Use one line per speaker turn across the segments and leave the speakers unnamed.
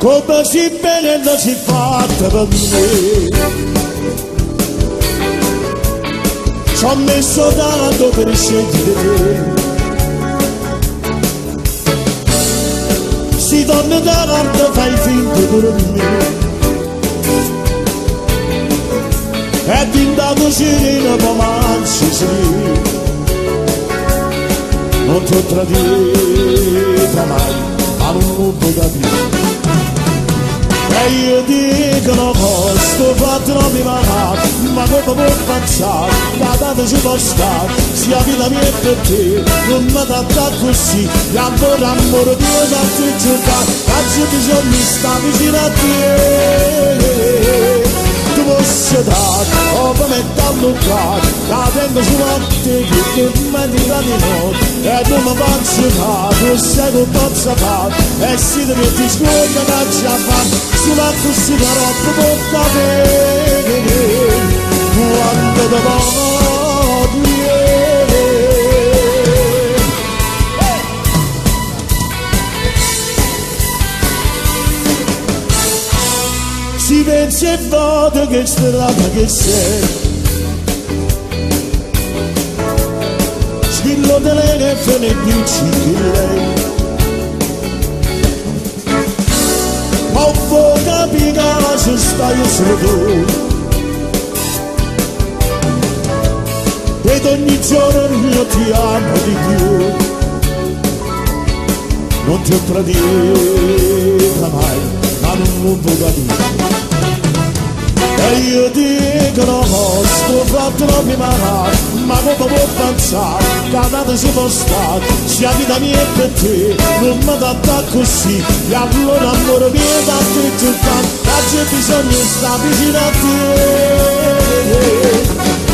come si bene non si fatta per me. Ci ho messo tanto per scegliere te. Si torna davanti, fai finta per me. E ti indato serena come anzi sì. Non ti ho tradita mai, ma non ho capito. E io dico una cosa, sto fatto non mi va, ma come può pensare, la data ci può stare, sia vita mia per te, non mi tratta così, e ancora amore tuo da te giocare, oggi bisogna stare vicino a te. Tu posso dare, o per metterlo qua, la tengo su a te, che mi tira di notte, e non mi faccio fare, tu sei che posso fare, e si ti metti scuola da già fare, sulla così la roba porta bene, quando ti voglio. Si pensa e vota che strada che sei, squillo telefono e dici che lei. Ma vuoi capire se stai solo tu, ed ogni giorno io ti amo di più. Non ti ho tradita mai, ma non può capire. E io dico no, sto fatto non mi male, ma come può pensare, che si può stare, sia vita mia per te, non mi tratta così, e allora amore mio da te giocare, oggi bisogna stare vicino a te.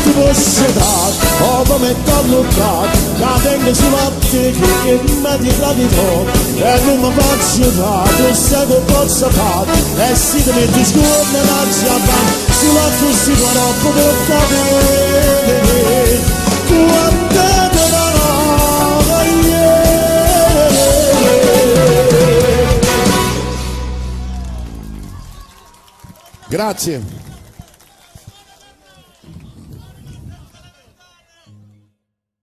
Tu posso dare, o per metterlo qua, la tengo sulla a te, che mi tira di no, e non mi faccio fare, tu sai che posso fare, e si ti metti scuola la già sulla così la roba porta bene, quando te la
Grazie.